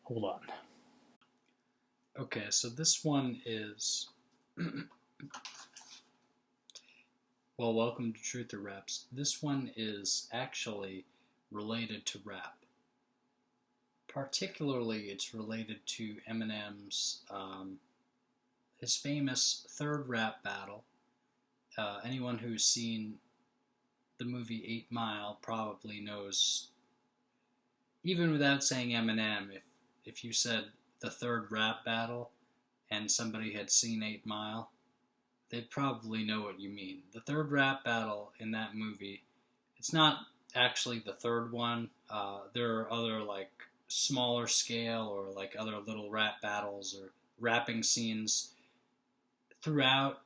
Hold on. Okay, so this one is. Well, welcome to Truth or Raps. This one is actually related to rap. Particularly, it's related to Eminem's his famous third rap battle. Anyone who's seen the movie 8 Mile probably knows, even without saying Eminem, if you said the third rap battle and somebody had seen 8 Mile, they'd probably know what you mean. The third rap battle in that movie, it's not actually the third one. There are other like smaller scale or like other little rap battles or rapping scenes throughout.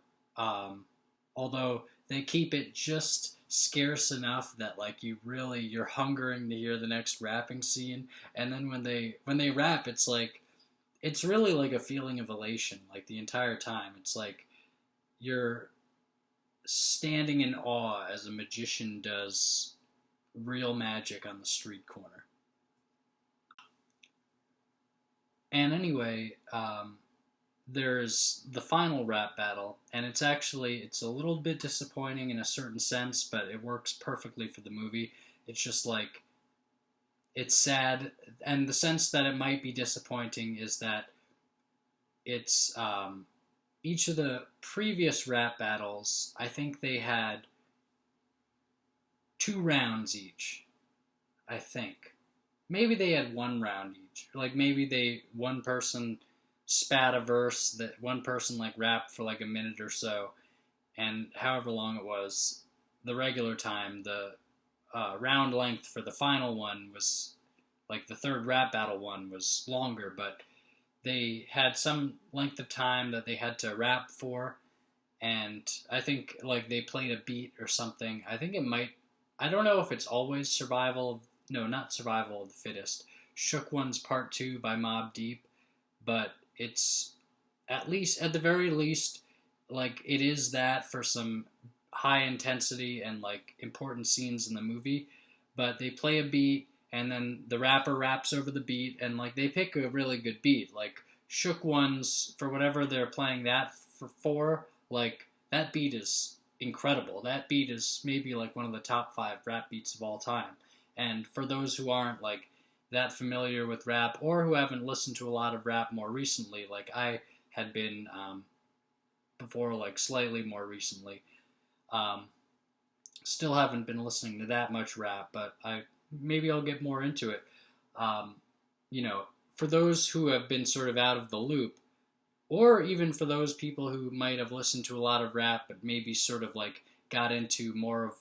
Although they keep it just scarce enough that like you're hungering to hear the next rapping scene, and then when they rap, it's really like a feeling of elation like the entire time. It's like you're standing in awe as a magician does real magic on the street corner. And anyway, there's the final rap battle, and it's a little bit disappointing in a certain sense, but it works perfectly for the movie. It's just like it's sad, and the sense that it might be disappointing is that it's each of the previous rap battles. I think they had 2 rounds each. I think maybe they had 1 round each. Like maybe one person spat a verse that one person like rapped for like a minute or so, and however long it was, the regular time, the round length for the final one was like the third rap battle one was longer, but they had some length of time that they had to rap for, and I think like they played a beat or something. I think it might. I don't know if it's always survival. No, not survival of the fittest. Shook One's Part Two by Mobb Deep, but it's at the very least, like it is that for some high intensity and like important scenes in the movie. But they play a beat, and then the rapper raps over the beat, and like they pick a really good beat. Like Shook Ones, for whatever they're playing that for, like that beat is incredible. That beat is maybe like one of the top 5 rap beats of all time. And for those who aren't like that familiar with rap or who haven't listened to a lot of rap more recently, like I had been before, like slightly more recently. Um, Still haven't been listening to that much rap, but maybe I'll get more into it. Um, for those who have been sort of out of the loop, or even for those people who might have listened to a lot of rap but maybe sort of like got into more of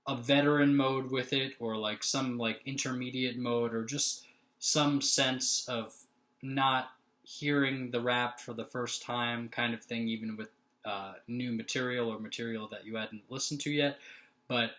a veteran mode with it, or like some like intermediate mode, or just some sense of not hearing the rap for the first time kind of thing, even with new material or material that you hadn't listened to yet, but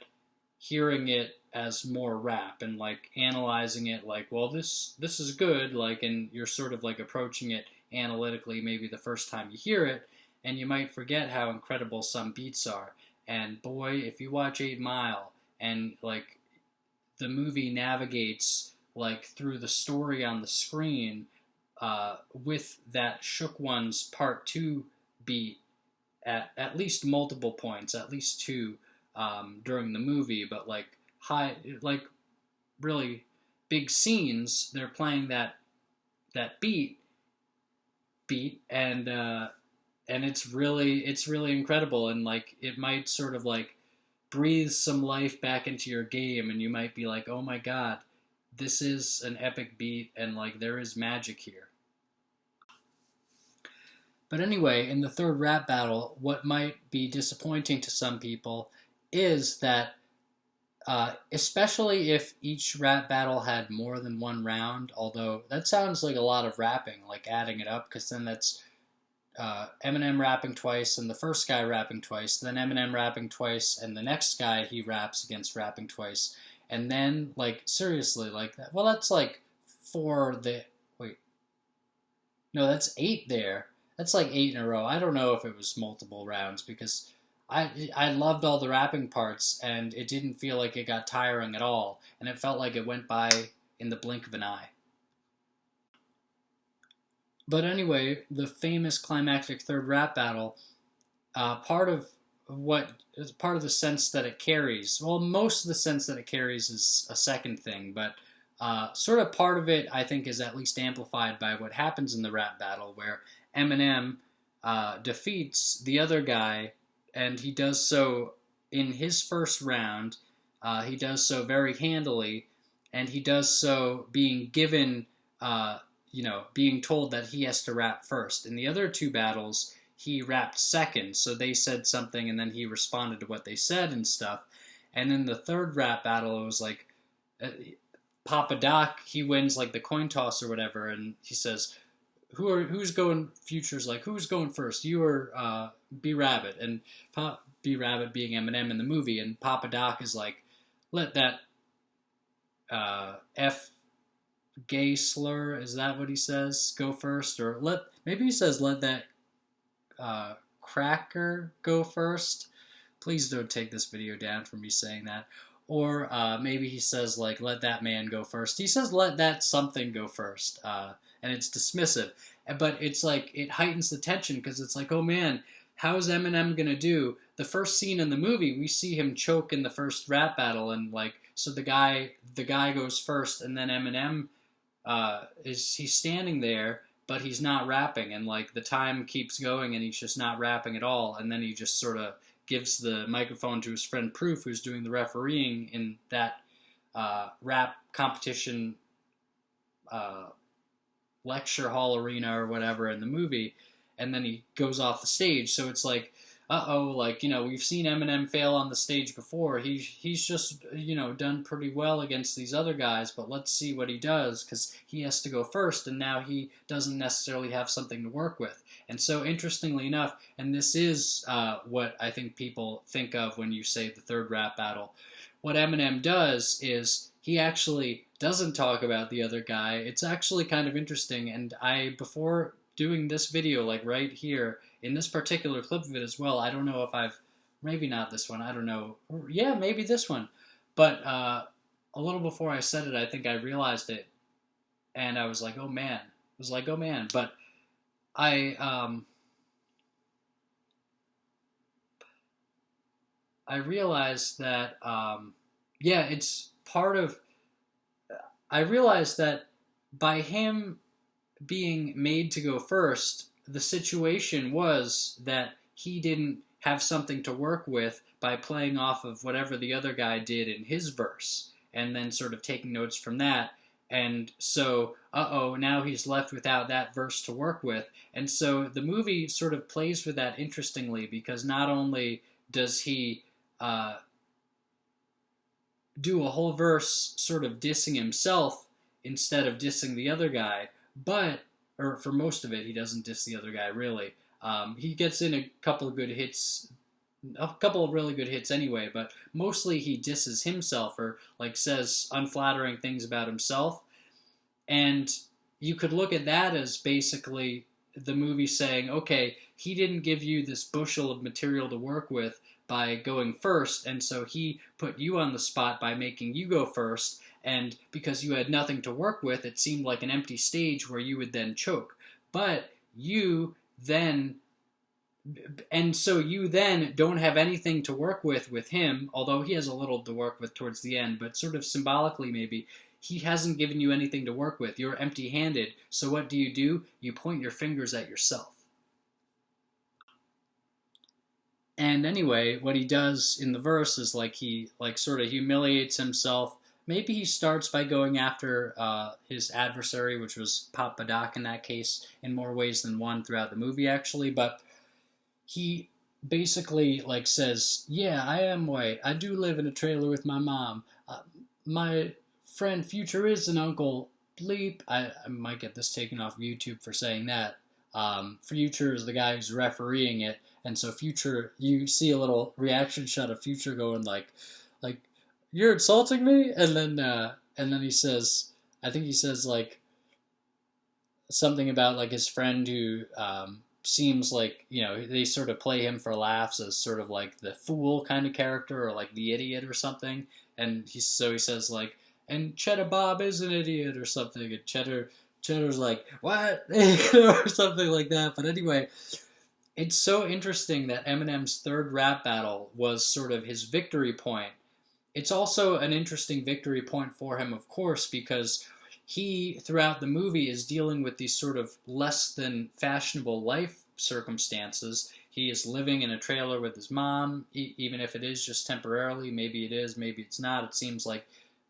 hearing it as more rap and like analyzing it like, well, this is good, like, and you're sort of like approaching it analytically maybe the first time you hear it, and you might forget how incredible some beats are. And boy, if you watch 8 Mile and like the movie navigates like through the story on the screen with that Shook One's Part Two beat at least multiple points, at least 2 during the movie, but like like really big scenes, they're playing that beat, and it's really incredible, and like it might sort of like breathe some life back into your game, and you might be like, oh my god, this is an epic beat, and like there is magic here. But anyway, in the third rap battle, what might be disappointing to some people is that, especially if each rap battle had more than 1 round, although that sounds like a lot of rapping, like adding it up, because then that's Eminem rapping twice and the first guy rapping twice, then Eminem rapping twice and the next guy he raps against rapping twice, and then like seriously like that. Well, that's like for the wait, no, that's 8 there. That's like 8 in a row. I don't know if it was multiple rounds because I loved all the rapping parts and it didn't feel like it got tiring at all, and it felt like it went by in the blink of an eye. But anyway, the famous climactic third rap battle, part of what is part of the sense that it carries. Well, most of the sense that it carries is a second thing, but sort of part of it, I think, is at least amplified by what happens in the rap battle, where Eminem defeats the other guy, and he does so in his first round. He does so very handily, and he does so being given, being told that he has to rap first. In the other two battles, he rapped second, so they said something, and then he responded to what they said and stuff. And in the third rap battle, it was like uh, Papa Doc, he wins like the coin toss or whatever, and he says, who's going?" Future's like, "Who's going first? You or B Rabbit?" And B Rabbit being Eminem in the movie, and Papa Doc is like, "Let that F gay slur, is that what he says, go first?" Or maybe he says, "Let that cracker go first." Please don't take this video down for me saying that. Or maybe he says, like, "Let that man go first." He says, "Let that something go first," and it's dismissive. But it's like, it heightens the tension, because it's like, oh man, how is Eminem going to do? The first scene in the movie, we see him choke in the first rap battle, and like, so the guy goes first, and then Eminem he's standing there, but he's not rapping, and like the time keeps going, and he's just not rapping at all, and then he just sort of gives the microphone to his friend Proof, who's doing the refereeing in that rap competition lecture hall arena or whatever in the movie, and then he goes off the stage. So it's like, like, we've seen Eminem fail on the stage before. He's just, done pretty well against these other guys, but let's see what he does, because he has to go first, and now he doesn't necessarily have something to work with. And so, interestingly enough, and this is what I think people think of when you say the third rap battle, what Eminem does is he actually doesn't talk about the other guy. It's actually kind of interesting, and before doing this video, like right here, in this particular clip of it as well, I don't know if maybe not this one, I don't know, yeah, maybe this one, but a little before I said it, I think I realized it, and I was like, oh man, but I realized that, it's part of, I realized that by him being made to go first, the situation was that he didn't have something to work with by playing off of whatever the other guy did in his verse, and then sort of taking notes from that. And so, now he's left without that verse to work with. And so the movie sort of plays with that interestingly, because not only does he do a whole verse sort of dissing himself instead of dissing the other guy, or for most of it, he doesn't diss the other guy, really. He gets in a couple of really good hits anyway, but mostly he disses himself, or like says unflattering things about himself. And you could look at that as basically the movie saying, okay, he didn't give you this bushel of material to work with by going first, and so he put you on the spot by making you go first, and because you had nothing to work with, it seemed like an empty stage where you would then choke. But you then don't have anything to work with him, although he has a little to work with towards the end, but sort of symbolically maybe, he hasn't given you anything to work with. You're empty-handed, so what do? You point your fingers at yourself. And anyway, what he does in the verse is like he sort of humiliates himself. Maybe he starts by going after his adversary, which was Papa Doc in that case, in more ways than one throughout the movie, actually. But he basically says, "Yeah, I am white. I do live in a trailer with my mom. My friend Future is an uncle. Bleep." I might get this taken off of YouTube for saying that. Future is the guy who's refereeing it, and so Future, you see a little reaction shot of Future going like, "You're insulting me," and then he says, I think he says something about his friend who seems like, they sort of play him for laughs as sort of like the fool kind of character, or the idiot or something, and he says and Cheddar Bob is an idiot or something, and Cheddar's like, what? or something like that. But anyway, it's so interesting that Eminem's third rap battle was sort of his victory point. It's also an interesting victory point for him, of course, because he, throughout the movie, is dealing with these sort of less than fashionable life circumstances. He is living in a trailer with his mom, even if it is just temporarily. Maybe it is, maybe it's not. It seems like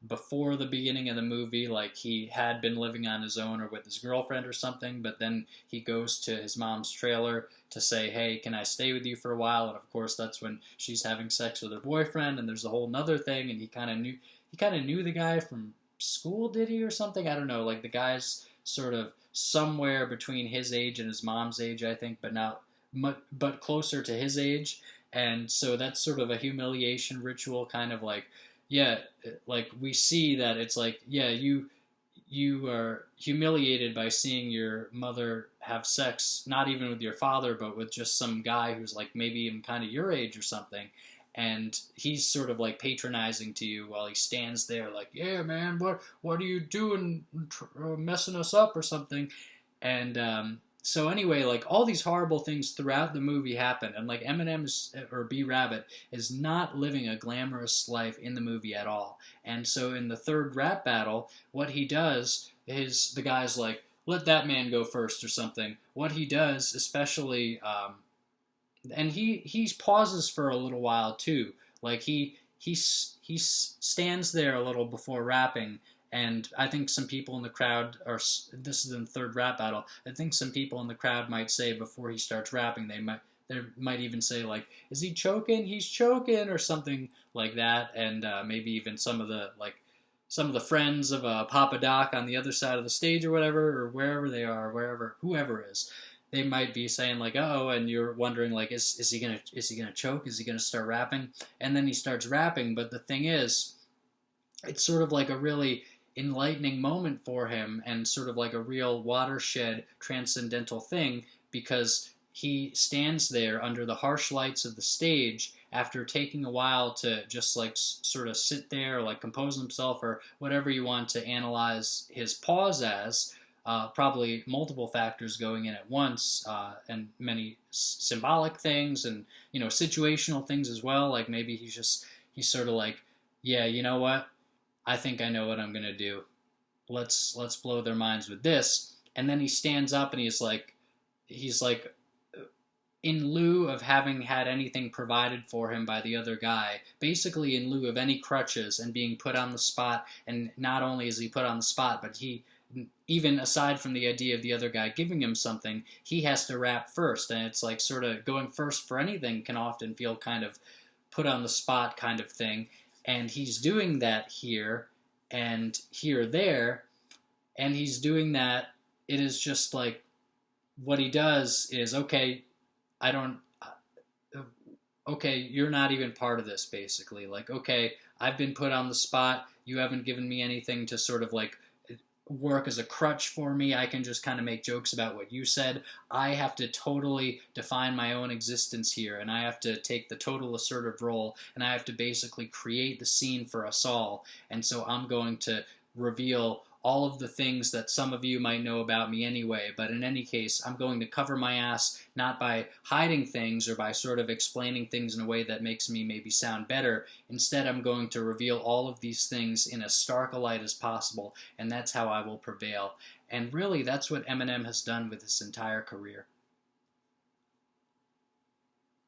before the beginning of the movie, like he had been living on his own or with his girlfriend or something, but then he goes to his mom's trailer to say, hey, can I stay with you for a while? And of course, that's when she's having sex with her boyfriend, and there's a whole nother thing, and he kind of knew the guy from school, did he, or something? I don't know. Like the guy's sort of somewhere between his age and his mom's age, I think, but not but closer to his age. And so that's sort of a humiliation ritual, kind of like, yeah, like we see that it's like, yeah, you are humiliated by seeing your mother have sex, not even with your father, but with just some guy who's like maybe even kind of your age or something. And he's sort of like patronizing to you while he stands there like, yeah, man, what are you doing, messing us up or something? And so anyway, like all these horrible things throughout the movie happen, and like Eminem or B Rabbit is not living a glamorous life in the movie at all. And so in the third rap battle, what he does is the guy's like, let that man go first or something. What he does, especially, and he pauses for a little while too. Like he stands there a little before rapping. And I think some people in the crowd, or this is in the third rap battle, I think some people in the crowd might say before he starts rapping, they might even say like, is he choking? He's choking, or something like that. And maybe even some of the friends of Papa Doc on the other side of the stage or whatever, or wherever they are, whoever is, they might be saying like, oh, and you're wondering like, is he gonna choke? Is he gonna start rapping? And then he starts rapping. But the thing is, it's sort of like a really enlightening moment for him, and sort of like a real watershed transcendental thing, because he stands there under the harsh lights of the stage after taking a while to just like sort of sit there, or like compose himself, or whatever you want to analyze his pause as. Probably multiple factors going in at once, and many symbolic things, and situational things as well. Like maybe he's sort of like, yeah, you know what? I think I know what I'm gonna do. Let's blow their minds with this. And then he stands up and he's like, in lieu of having had anything provided for him by the other guy, basically in lieu of any crutches and being put on the spot. And not only is he put on the spot, but he, even aside from the idea of the other guy giving him something, he has to rap first. And it's like sort of going first for anything can often feel kind of put on the spot kind of thing. And he's doing that here and here there, and he's doing that. It is just like, what he does is, okay, you're not even part of this, basically. Like, okay, I've been put on the spot. You haven't given me anything to sort of like work as a crutch for me. I can just kind of make jokes about what you said. I have to totally define my own existence here, and I have to take the total assertive role, and I have to basically create the scene for us all. And so I'm going to reveal all of the things that some of you might know about me anyway, but in any case, I'm going to cover my ass not by hiding things or by sort of explaining things in a way that makes me maybe sound better. Instead, I'm going to reveal all of these things in as stark a light as possible, and that's how I will prevail. And really, that's what Eminem has done with his entire career.